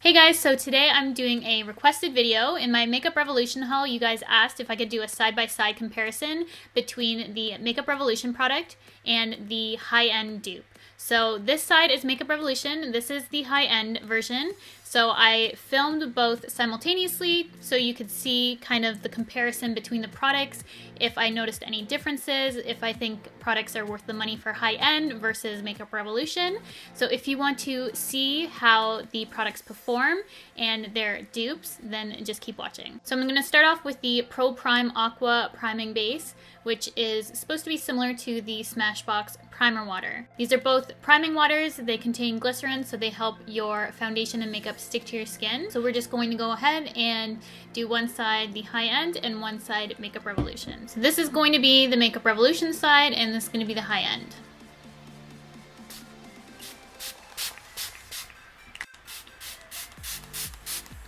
Hey guys, so today I'm doing a requested video. In my Makeup Revolution haul, you guys asked if I could do a side-by-side comparison between the Makeup Revolution product and the high-end dupe. So this side is Makeup Revolution, this is the high-end version. So I filmed both simultaneously so you could see kind of the comparison between the products, if I noticed any differences, if I think products are worth the money for high-end versus Makeup Revolution. So if you want to see how the products perform and their dupes, then just keep watching. So I'm going to start off with the Pro Prime Aqua Priming Base, which is supposed to be similar to the Smashbox Primer Water. These are both priming waters. They contain glycerin, so they help your foundation and makeup stick to your skin. So we're just going to go ahead and do one side the high-end and one side Makeup Revolution. So this is going to be the Makeup Revolution side, and this is going to be the high-end.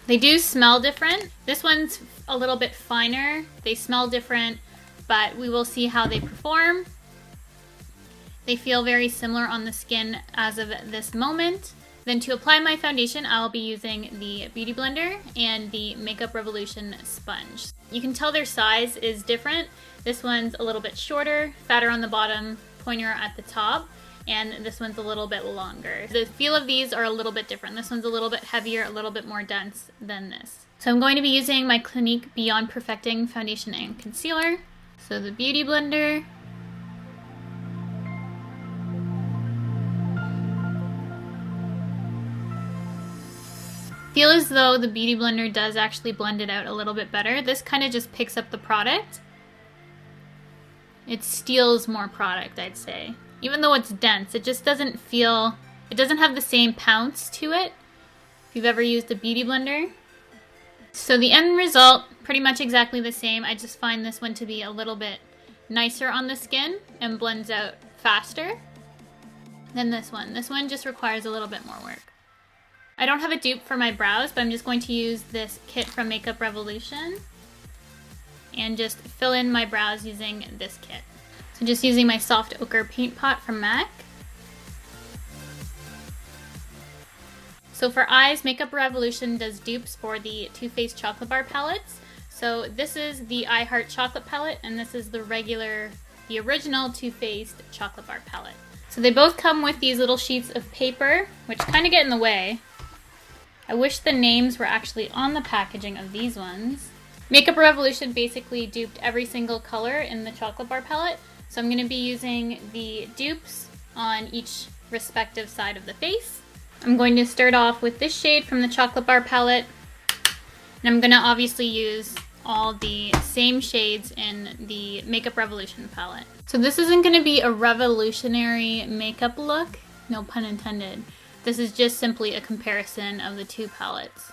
They do smell different. This one's a little bit finer. They smell different, but we will see how they perform. They feel very similar on the skin as of this moment. Then to apply my foundation, I'll be using the Beauty Blender and the Makeup Revolution sponge. You can tell their size is different. This one's a little bit shorter, fatter on the bottom, pointier at the top, and this one's a little bit longer. The feel of these are a little bit different. This one's a little bit heavier, a little bit more dense than this. So I'm going to be using my Clinique Beyond Perfecting Foundation and Concealer. So the Beauty Blender. Feel as though the Beauty Blender does actually blend it out a little bit better. This kind of just picks up the product. It steals more product, I'd say. Even though it's dense, it just doesn't feel, it doesn't have the same pounce to it. If you've ever used a Beauty Blender. So the end result, pretty much exactly the same. I just find this one to be a little bit nicer on the skin and blends out faster than this one. This one just requires a little bit more work. I don't have a dupe for my brows, but I'm just going to use this kit from Makeup Revolution and just fill in my brows using this kit. So just using my Soft Ochre paint pot from MAC. So for eyes, Makeup Revolution does dupes for the Too Faced Chocolate Bar palettes. So this is the I Heart Chocolate palette, and this is the original Too Faced Chocolate Bar palette. So they both come with these little sheets of paper, which kind of get in the way. I wish the names were actually on the packaging of these ones. Makeup Revolution basically duped every single color in the chocolate bar palette. So I'm going to be using the dupes on each respective side of the face. I'm going to start off with this shade from the chocolate bar palette. And I'm going to obviously use all the same shades in the Makeup Revolution palette. So this isn't going to be a revolutionary makeup look, no pun intended. This is just simply a comparison of the two palettes.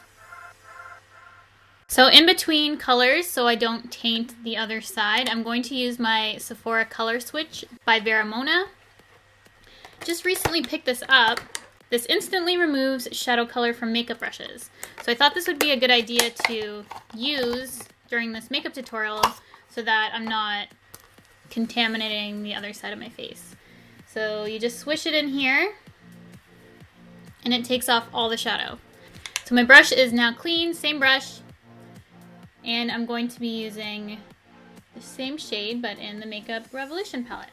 So in between colors, so I don't taint the other side, I'm going to use my Sephora Color Switch by Vera. Just recently picked this up. This instantly removes shadow color from makeup brushes. So I thought this would be a good idea to use during this makeup tutorial so that I'm not contaminating the other side of my face. So you just swish it in here and it takes off all the shadow. So my brush is now clean, same brush, and I'm going to be using the same shade but in the Makeup Revolution palette.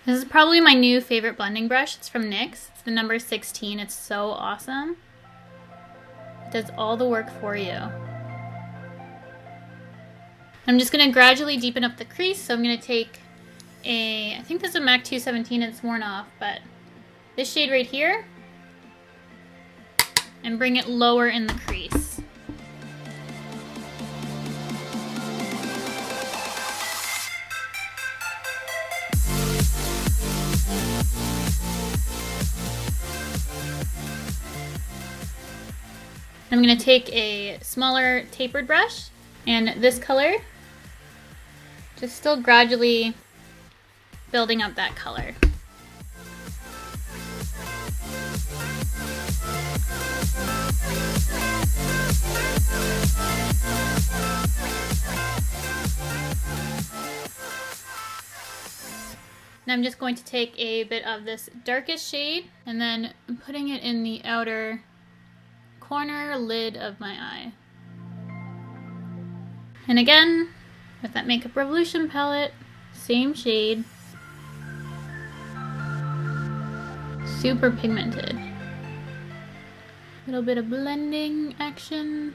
This is probably my new favorite blending brush. It's from NYX. It's the number 16. It's so awesome. It does all the work for you. I'm just going to gradually deepen up the crease. So I'm going to take I think this is a MAC 217. It's worn off, but this shade right here, and bring it lower in the crease. I'm going to take a smaller tapered brush and this color, just still gradually building up that color. And I'm just going to take a bit of this darkest shade and then I'm putting it in the outer corner lid of my eye. And again, with that Makeup Revolution palette, same shade. Super pigmented. Little bit of blending action.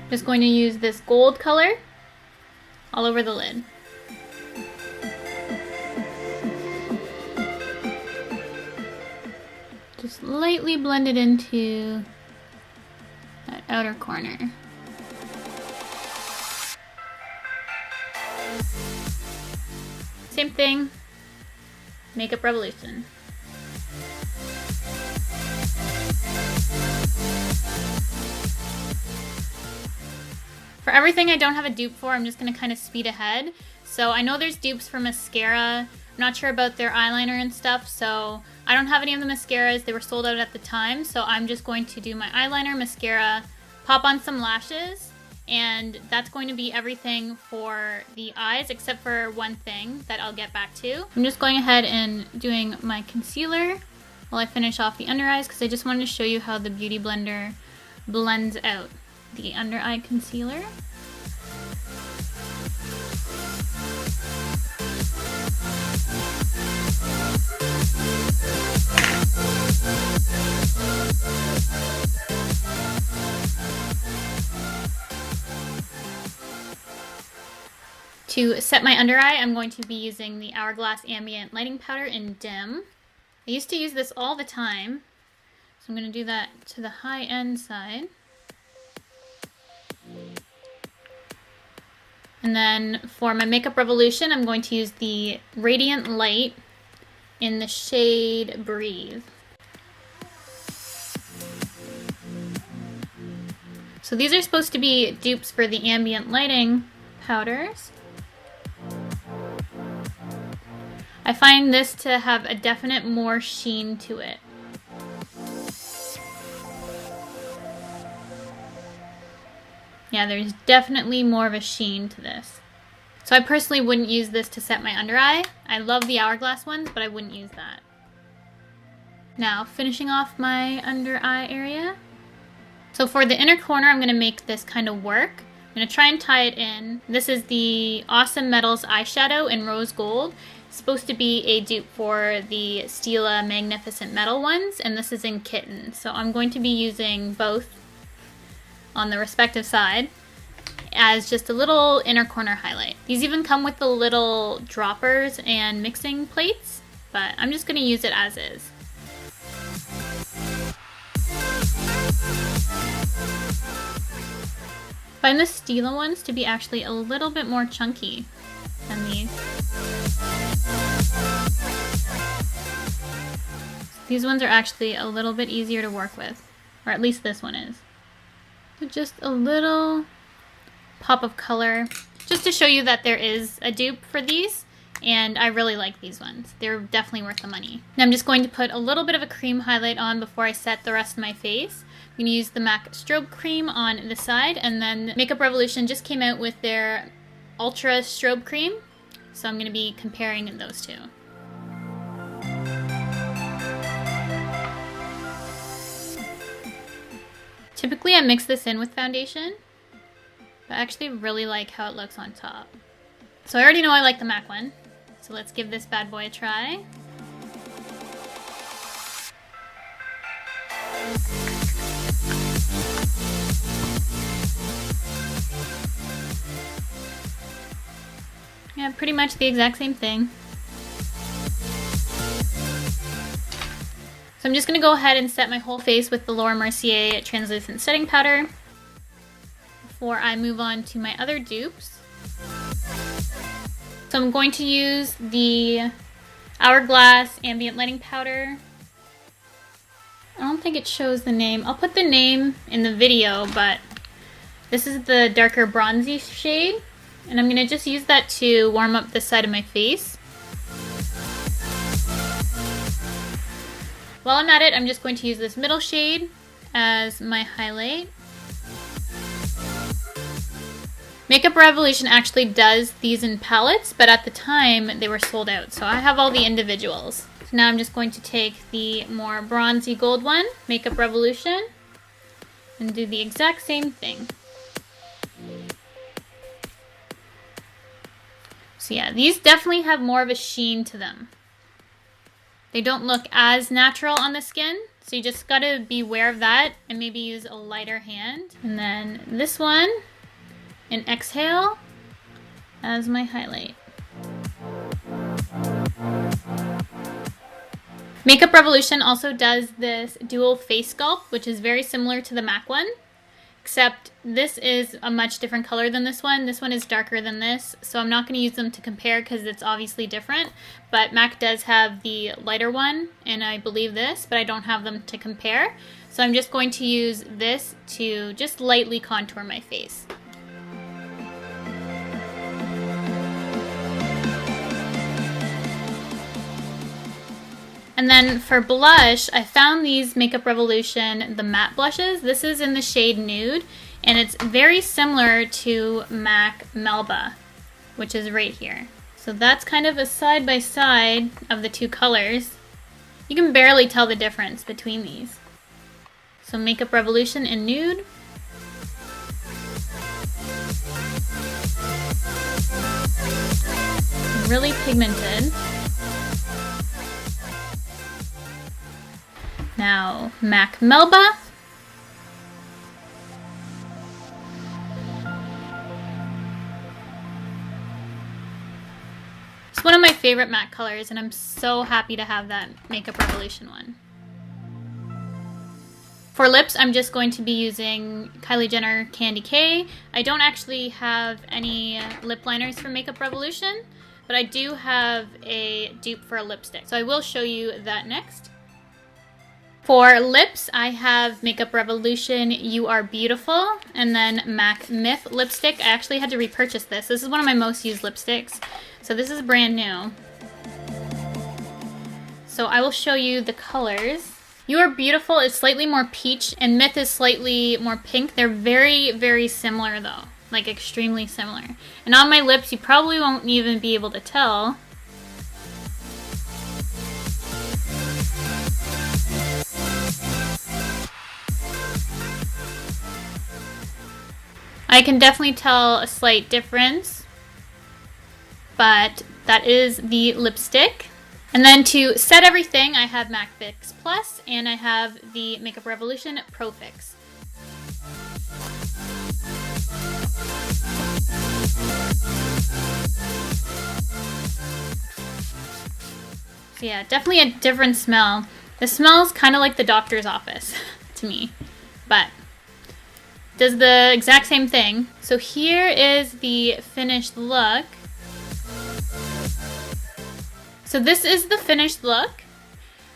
Just going to use this gold color all over the lid. Just lightly blend it into that outer corner. Same thing, Makeup Revolution. For everything I don't have a dupe for, I'm just going to kind of speed ahead. So I know there's dupes for mascara. I'm not sure about their eyeliner and stuff, so I don't have any of the mascaras. They were sold out at the time, so I'm just going to do my eyeliner, mascara, pop on some lashes, and that's going to be everything for the eyes, except for one thing that I'll get back to. I'm just going ahead and doing my concealer while I finish off the under eyes, because I just wanted to show you how the Beauty Blender blends out the under eye concealer. To set my under eye, I'm going to be using the Hourglass Ambient Lighting Powder in Dim. I used to use this all the time, so I'm going to do that to the high-end side. And then for my Makeup Revolution, I'm going to use the Radiant Light in the shade Breathe. So these are supposed to be dupes for the ambient lighting powders. I find this to have a definite more sheen to it. Yeah, there's definitely more of a sheen to this. So I personally wouldn't use this to set my under eye. I love the Hourglass ones, but I wouldn't use that. Now, finishing off my under eye area. So for the inner corner, I'm going to make this kind of work. I'm going to try and tie it in. This is the Awesome Metals eyeshadow in rose gold. It's supposed to be a dupe for the Stila Magnificent Metal ones, and this is in Kitten. So I'm going to be using both on the respective side as just a little inner corner highlight. These even come with the little droppers and mixing plates, but I'm just going to use it as is. Find the Stila ones to be actually a little bit more chunky than these. These ones are actually a little bit easier to work with, or at least this one is. So just a little pop of color, just to show you that there is a dupe for these, and I really like these ones. They're definitely worth the money. Now I'm just going to put a little bit of a cream highlight on before I set the rest of my face. I'm going to use the MAC Strobe Cream on the side, and then Makeup Revolution just came out with their Ultra Strobe Cream, so I'm going to be comparing those two. Typically I mix this in with foundation, but I actually really like how it looks on top. So I already know I like the MAC one, so let's give this bad boy a try. Yeah, pretty much the exact same thing. So I'm just going to go ahead and set my whole face with the Laura Mercier Translucent Setting Powder before I move on to my other dupes. So I'm going to use the Hourglass Ambient Lighting Powder. I don't think it shows the name. I'll put the name in the video, but this is the darker bronzy shade, and I'm going to just use that to warm up the side of my face. While I'm at it, I'm just going to use this middle shade as my highlight. Makeup Revolution actually does these in palettes, but at the time they were sold out, so I have all the individuals. So now I'm just going to take the more bronzy gold one, Makeup Revolution, and do the exact same thing. So yeah, these definitely have more of a sheen to them. They don't look as natural on the skin, so you just gotta be aware of that and maybe use a lighter hand. And then this one in Exhale as my highlight. Makeup Revolution also does this Duo Face Sculpt, which is very similar to the MAC one, except this is a much different color than this one. This one is darker than this, so I'm not going to use them to compare because it's obviously different. But MAC does have the lighter one, and I believe this, but I don't have them to compare. So I'm just going to use this to just lightly contour my face. And then for blush, I found these Makeup Revolution, the matte blushes. This is in the shade Nude, and it's very similar to MAC Melba, which is right here. So that's kind of a side-by-side of the two colors. You can barely tell the difference between these. So Makeup Revolution in Nude. Really pigmented. Now, MAC Melba. It's one of my favorite MAC colors, and I'm so happy to have that Makeup Revolution one. For lips, I'm just going to be using Kylie Jenner Candy K. I don't actually have any lip liners for Makeup Revolution, but I do have a dupe for a lipstick, so I will show you that next. For lips, I have Makeup Revolution You Are Beautiful, and then MAC Myth lipstick. I actually had to repurchase this. This is one of my most used lipsticks, so this is brand new. So I will show you the colors. You Are Beautiful is slightly more peach, and Myth is slightly more pink. They're very, very similar though, like extremely similar. And on my lips, you probably won't even be able to tell. I can definitely tell a slight difference, but that is the lipstick. And then to set everything, I have MAC Fix Plus, and I have the Makeup Revolution Pro Fix. So yeah, definitely a different smell. The smells kind of like the doctor's office to me, but does the exact same thing. So here is the finished look. So this is the finished look.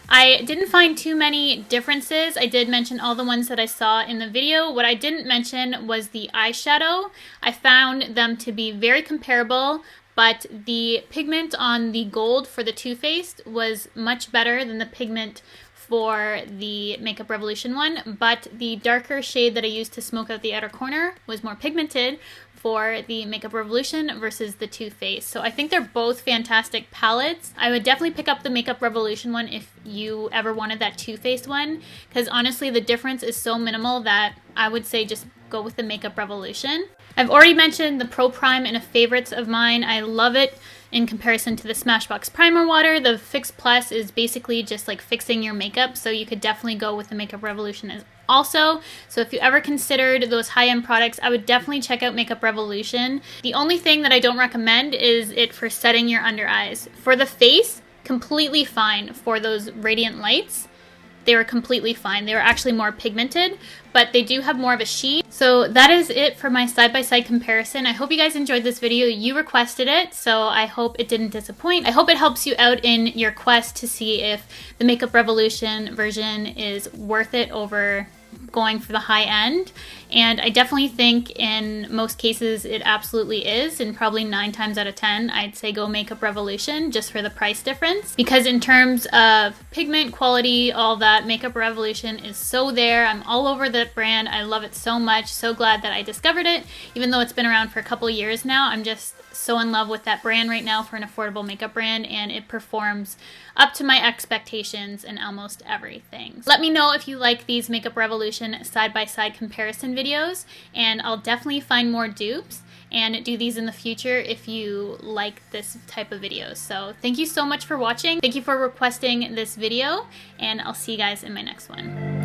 I didn't find too many differences. I did mention all the ones that I saw in the video. What I didn't mention was the eyeshadow. I found them to be very comparable, but the pigment on the gold for the Too Faced was much better than the pigment for the Makeup Revolution one, but the darker shade that I used to smoke out the outer corner was more pigmented for the Makeup Revolution versus the Too Faced. So I think they're both fantastic palettes. I would definitely pick up the Makeup Revolution one if you ever wanted that Too Faced one, because honestly the difference is so minimal that I would say just go with the Makeup Revolution. I've already mentioned the Pro Prime in a favorites of mine. I love it in comparison to the Smashbox Primer Water. The Fix Plus is basically just like fixing your makeup, so you could definitely go with the Makeup Revolution as also. So if you ever considered those high-end products, I would definitely check out Makeup Revolution. The only thing that I don't recommend is it for setting your under eyes. For the face, completely fine for those radiant lights. They were completely fine. They were actually more pigmented, but they do have more of a sheen. So that is it for my side-by-side comparison. I hope you guys enjoyed this video. You requested it, so I hope it didn't disappoint. I hope it helps you out in your quest to see if the Makeup Revolution version is worth it over going for the high end. And I definitely think in most cases it absolutely is, and probably 9 times out of 10 I'd say go Makeup Revolution just for the price difference, because in terms of pigment quality, all that, Makeup Revolution is so there. I'm all over that brand. I love it so much. So glad that I discovered it, even though it's been around for a couple years now. I'm just so in love with that brand right now for an affordable makeup brand, and it performs up to my expectations in almost everything. Let me know if you like these Makeup Revolution side-by-side comparison videos, and I'll definitely find more dupes and do these in the future if you like this type of videos. So thank you so much for watching. Thank you for requesting this video, and I'll see you guys in my next one.